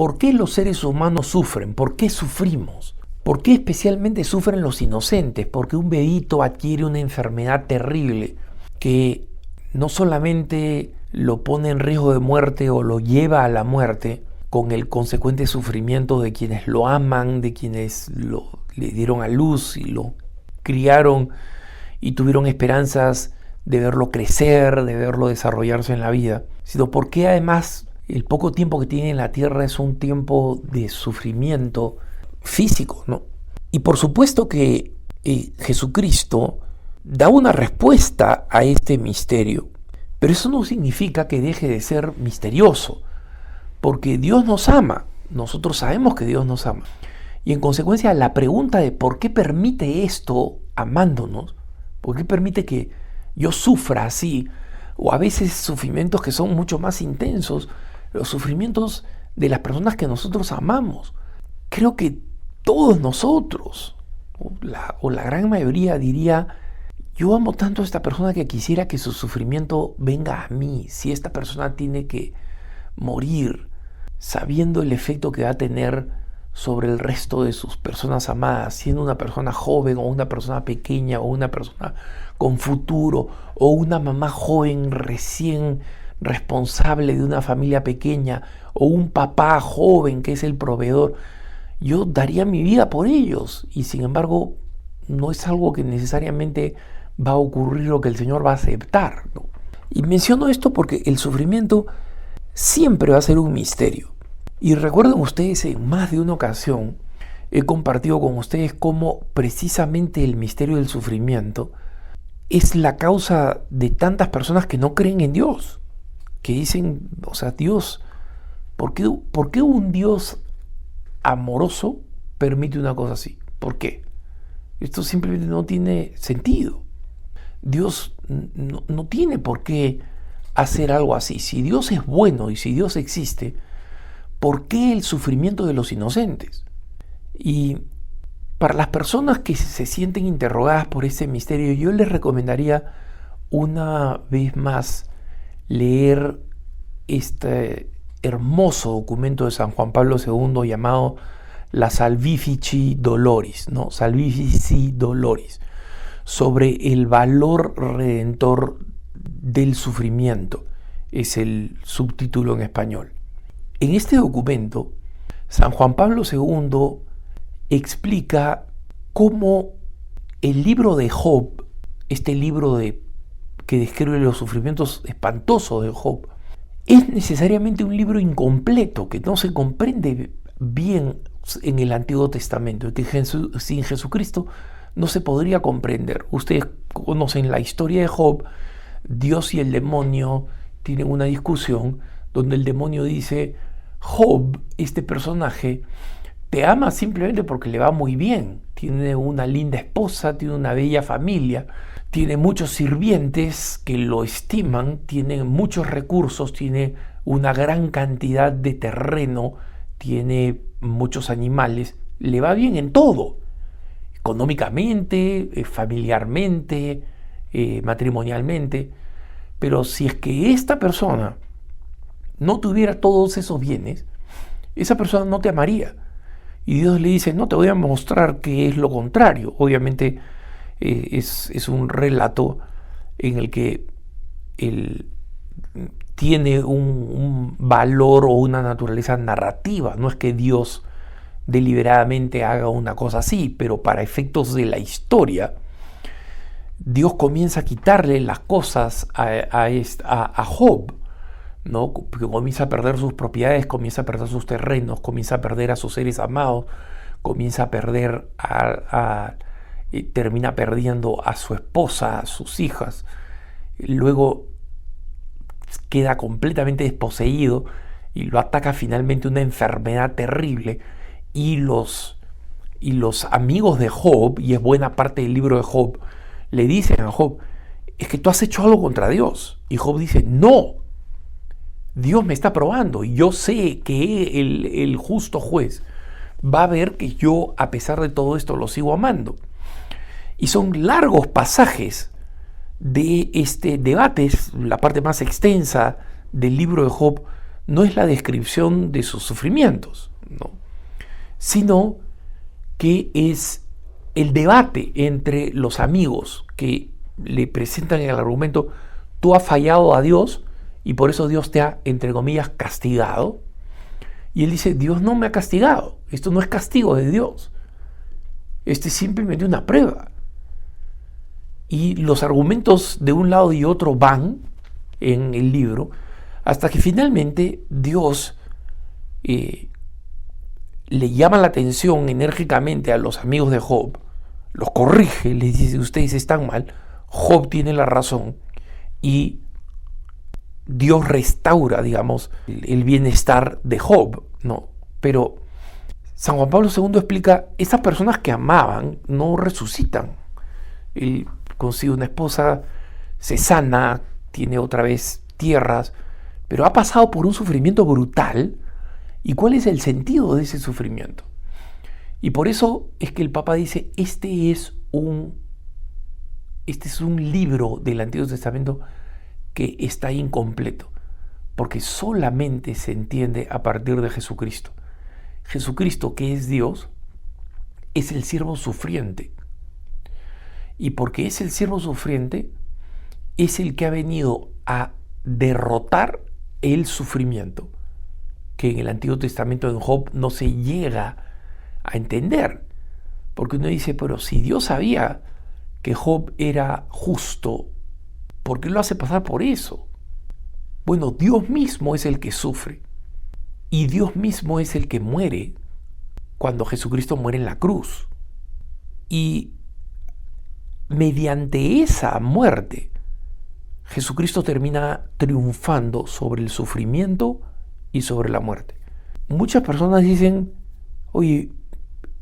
¿por qué los seres humanos sufren? ¿Por qué sufrimos? ¿Por qué especialmente sufren los inocentes? Porque un bebito adquiere una enfermedad terrible que no solamente lo pone en riesgo de muerte o lo lleva a la muerte, con el consecuente sufrimiento de quienes lo aman, de quienes le dieron a luz y lo criaron y tuvieron esperanzas de verlo crecer, de verlo desarrollarse en la vida, sino porque además el poco tiempo que tiene en la tierra es un tiempo de sufrimiento físico, ¿no? Y por supuesto que Jesucristo da una respuesta a este misterio, pero eso no significa que deje de ser misterioso, porque Dios nos ama, nosotros sabemos que Dios nos ama, y en consecuencia la pregunta de por qué permite esto amándonos, por qué permite que yo sufra así, o a veces sufrimientos que son mucho más intensos, los sufrimientos de las personas que nosotros amamos. Creo que todos nosotros, o la gran mayoría diría, yo amo tanto a esta persona que quisiera que su sufrimiento venga a mí. Si esta persona tiene que morir, sabiendo el efecto que va a tener sobre el resto de sus personas amadas, siendo una persona joven o una persona pequeña o una persona con futuro o una mamá joven recién responsable de una familia pequeña o un papá joven que es el proveedor, yo daría mi vida por ellos, y sin embargo no es algo que necesariamente va a ocurrir o que el Señor va a aceptar, ¿no? Y menciono esto porque el sufrimiento siempre va a ser un misterio. Y recuerden ustedes, en más de una ocasión he compartido con ustedes cómo precisamente el misterio del sufrimiento es la causa de tantas personas que no creen en Dios, que dicen, o sea, Dios, ¿por qué un Dios amoroso permite una cosa así? ¿Por qué? Esto simplemente no tiene sentido. Dios no tiene por qué hacer algo así. Si Dios es bueno y si Dios existe, ¿por qué el sufrimiento de los inocentes? Y para las personas que se sienten interrogadas por ese misterio, yo les recomendaría una vez más leer este hermoso documento de San Juan Pablo II llamado la Salvifici Doloris, ¿no? Salvifici Doloris, sobre el valor redentor del sufrimiento, es el subtítulo en español. En este documento, San Juan Pablo II explica cómo el libro de Job, este libro que describe los sufrimientos espantosos de Job, es necesariamente un libro incompleto, que no se comprende bien en el Antiguo Testamento, y que sin Jesucristo no se podría comprender. Ustedes conocen la historia de Job. Dios y el demonio tienen una discusión donde el demonio dice: Job, este personaje, te ama simplemente porque le va muy bien, tiene una linda esposa, tiene una bella familia, tiene muchos sirvientes que lo estiman, tiene muchos recursos, tiene una gran cantidad de terreno, tiene muchos animales, le va bien en todo, económicamente, familiarmente, matrimonialmente. Pero si es que esta persona no tuviera todos esos bienes, esa persona no te amaría. Y Dios le dice: no, te voy a mostrar que es lo contrario. Obviamente es un relato en el que él tiene un valor o una naturaleza narrativa. No es que Dios deliberadamente haga una cosa así, pero para efectos de la historia, Dios comienza a quitarle las cosas a Job, ¿no? Porque comienza a perder sus propiedades, comienza a perder sus terrenos, comienza a perder a sus seres amados, comienza a perder termina perdiendo a su esposa, a sus hijas. Luego queda completamente desposeído y lo ataca finalmente una enfermedad terrible. Y los amigos de Job, y es buena parte del libro de Job, le dicen a Job: es que tú has hecho algo contra Dios. Y Job dice: no, Dios me está probando y yo sé que el justo juez va a ver que yo, a pesar de todo esto, lo sigo amando. Y son largos pasajes de este debate, es la parte más extensa del libro de Job, no es la descripción de sus sufrimientos, ¿no? Sino que es el debate entre los amigos que le presentan el argumento: tú has fallado a Dios y por eso Dios te ha, entre comillas, castigado. Y él dice: Dios no me ha castigado, esto no es castigo de Dios, este es simplemente una prueba. Y los argumentos de un lado y otro van en el libro hasta que finalmente Dios le llama la atención enérgicamente a los amigos de Job, los corrige, les dice: ustedes están mal, Job tiene la razón, y Dios restaura, digamos, el bienestar de Job, ¿no? Pero San Juan Pablo II explica: esas personas que amaban no resucitan. Él consigue una esposa, se sana, tiene otra vez tierras, pero ha pasado por un sufrimiento brutal. ¿Y cuál es el sentido de ese sufrimiento? Y por eso es que el Papa dice: este es un libro del Antiguo Testamento que está incompleto, porque solamente se entiende a partir de Jesucristo. Jesucristo, que es Dios, es el siervo sufriente. Y porque es el siervo sufriente, es el que ha venido a derrotar el sufrimiento, que en el Antiguo Testamento, en Job, no se llega a entender. Porque uno dice: pero si Dios sabía que Job era justo, ¿por qué lo hace pasar por eso? Bueno, Dios mismo es el que sufre. Y Dios mismo es el que muere cuando Jesucristo muere en la cruz. Y mediante esa muerte, Jesucristo termina triunfando sobre el sufrimiento y sobre la muerte. Muchas personas dicen: oye,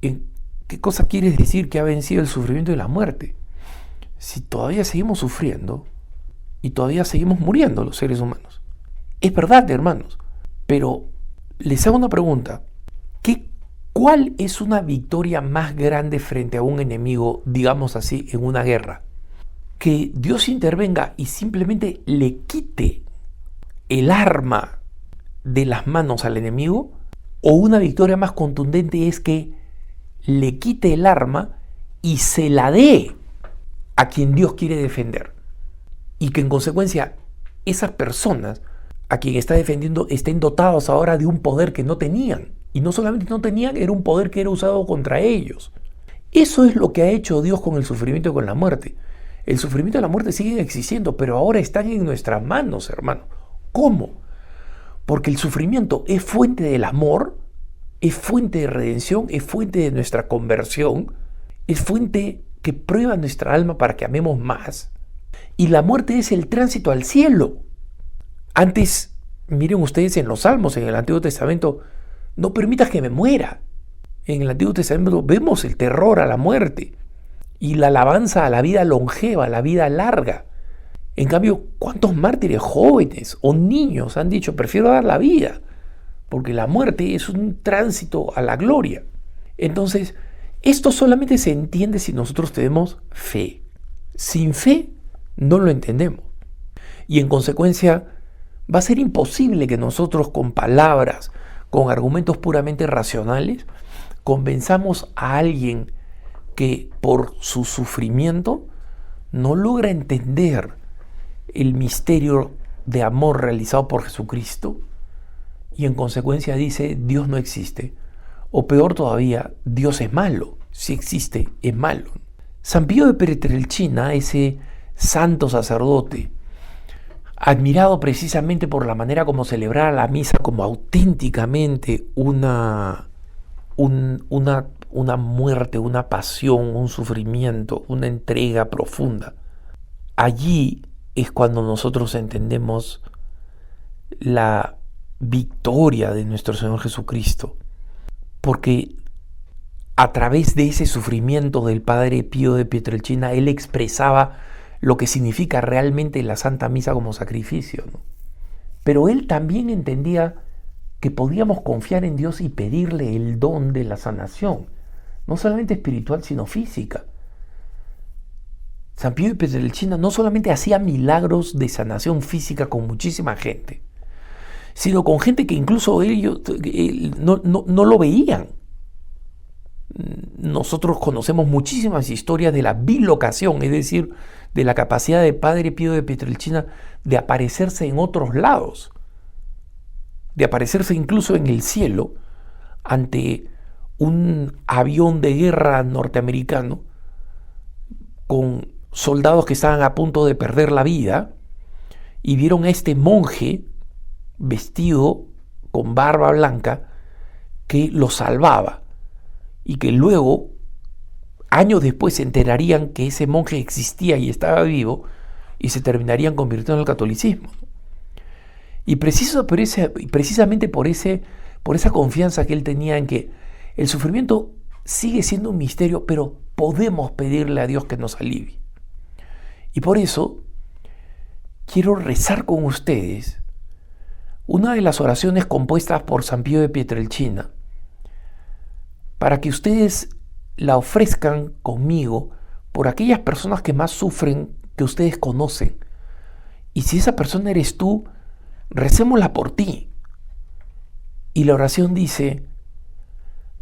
¿qué cosa quieres decir que ha vencido el sufrimiento y la muerte? Si todavía seguimos sufriendo y todavía seguimos muriendo los seres humanos. Es verdad, hermanos, pero les hago una pregunta. ¿Cuál es una victoria más grande frente a un enemigo, digamos así, en una guerra? ¿Que Dios intervenga y simplemente le quite el arma de las manos al enemigo? ¿O una victoria más contundente es que le quite el arma y se la dé a quien Dios quiere defender? Y que en consecuencia esas personas a quien está defendiendo estén dotados ahora de un poder que no tenían. Y no solamente no tenían, era un poder que era usado contra ellos. Eso es lo que ha hecho Dios con el sufrimiento y con la muerte. El sufrimiento y la muerte siguen existiendo, pero ahora están en nuestras manos, hermano. ¿Cómo? Porque el sufrimiento es fuente del amor, es fuente de redención, es fuente de nuestra conversión, es fuente que prueba nuestra alma para que amemos más. Y la muerte es el tránsito al cielo. Antes, miren ustedes en los Salmos, en el Antiguo Testamento: no permitas que me muera. En el Antiguo Testamento vemos el terror a la muerte y la alabanza a la vida longeva, a la vida larga. En cambio, ¿cuántos mártires jóvenes o niños han dicho: prefiero dar la vida? Porque la muerte es un tránsito a la gloria. Entonces, esto solamente se entiende si nosotros tenemos fe. Sin fe, no lo entendemos. Y en consecuencia, va a ser imposible que nosotros con palabras, con argumentos puramente racionales, convenzamos a alguien que por su sufrimiento no logra entender el misterio de amor realizado por Jesucristo y en consecuencia dice: Dios no existe. O peor todavía, Dios es malo. Si existe, es malo. San Pío de Pietrelcina, ese santo sacerdote, admirado precisamente por la manera como celebraba la misa como auténticamente una muerte, una pasión, un sufrimiento, una entrega profunda. Allí es cuando nosotros entendemos la victoria de nuestro Señor Jesucristo, porque a través de ese sufrimiento del Padre Pío de Pietrelcina, él expresaba lo que significa realmente la Santa Misa como sacrificio, ¿no? Pero él también entendía que podíamos confiar en Dios y pedirle el don de la sanación, no solamente espiritual, sino física. San Pío de Pietrelcina no solamente hacía milagros de sanación física con muchísima gente, sino con gente que incluso ellos no lo veían. Nosotros conocemos muchísimas historias de la bilocación, es decir, de la capacidad de Padre Pío de Pietrelcina de aparecerse en otros lados, de aparecerse incluso en el cielo ante un avión de guerra norteamericano con soldados que estaban a punto de perder la vida, y vieron a este monje vestido con barba blanca que los salvaba, y que luego, años después, se enterarían que ese monje existía y estaba vivo, y se terminarían convirtiendo en el catolicismo. Y precisamente por esa confianza que él tenía en que el sufrimiento sigue siendo un misterio, pero podemos pedirle a Dios que nos alivie. Y por eso quiero rezar con ustedes una de las oraciones compuestas por San Pío de Pietrelcina, para que ustedes la ofrezcan conmigo por aquellas personas que más sufren, que ustedes conocen. Y si esa persona eres tú, recémosla por ti. Y la oración dice: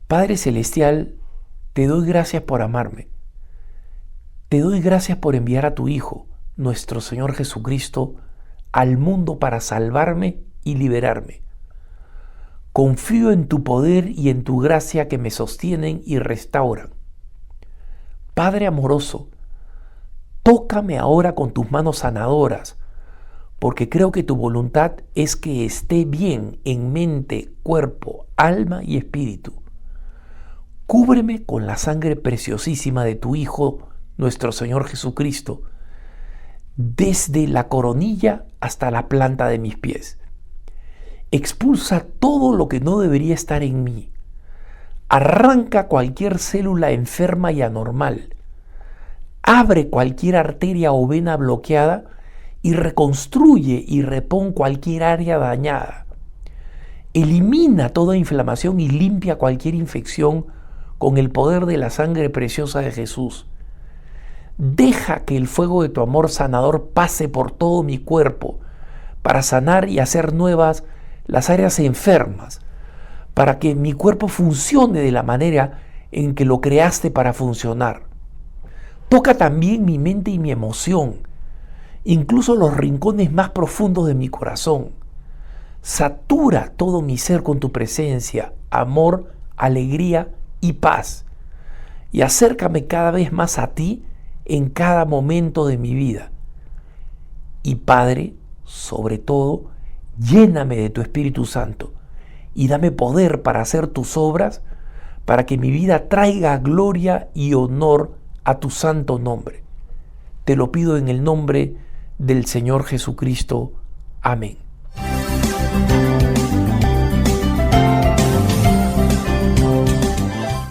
Padre Celestial, te doy gracias por amarme. Te doy gracias por enviar a tu Hijo, nuestro Señor Jesucristo, al mundo para salvarme y liberarme. Confío en tu poder y en tu gracia que me sostienen y restauran. Padre amoroso, tócame ahora con tus manos sanadoras, porque creo que tu voluntad es que esté bien en mente, cuerpo, alma y espíritu. Cúbreme con la sangre preciosísima de tu Hijo, nuestro Señor Jesucristo, desde la coronilla hasta la planta de mis pies. Expulsa todo lo que no debería estar en mí. Arranca cualquier célula enferma y anormal. Abre cualquier arteria o vena bloqueada y reconstruye y repon cualquier área dañada. Elimina toda inflamación y limpia cualquier infección con el poder de la sangre preciosa de Jesús. Deja que el fuego de tu amor sanador pase por todo mi cuerpo para sanar y hacer nuevas las áreas enfermas, para que mi cuerpo funcione de la manera en que lo creaste para funcionar. Toca también mi mente y mi emoción, incluso los rincones más profundos de mi corazón. Satura todo mi ser con tu presencia, amor, alegría y paz. Y acércame cada vez más a ti en cada momento de mi vida. Y Padre, sobre todo, lléname de tu Espíritu Santo y dame poder para hacer tus obras, para que mi vida traiga gloria y honor a tu santo nombre. Te lo pido en el nombre del Señor Jesucristo. Amén.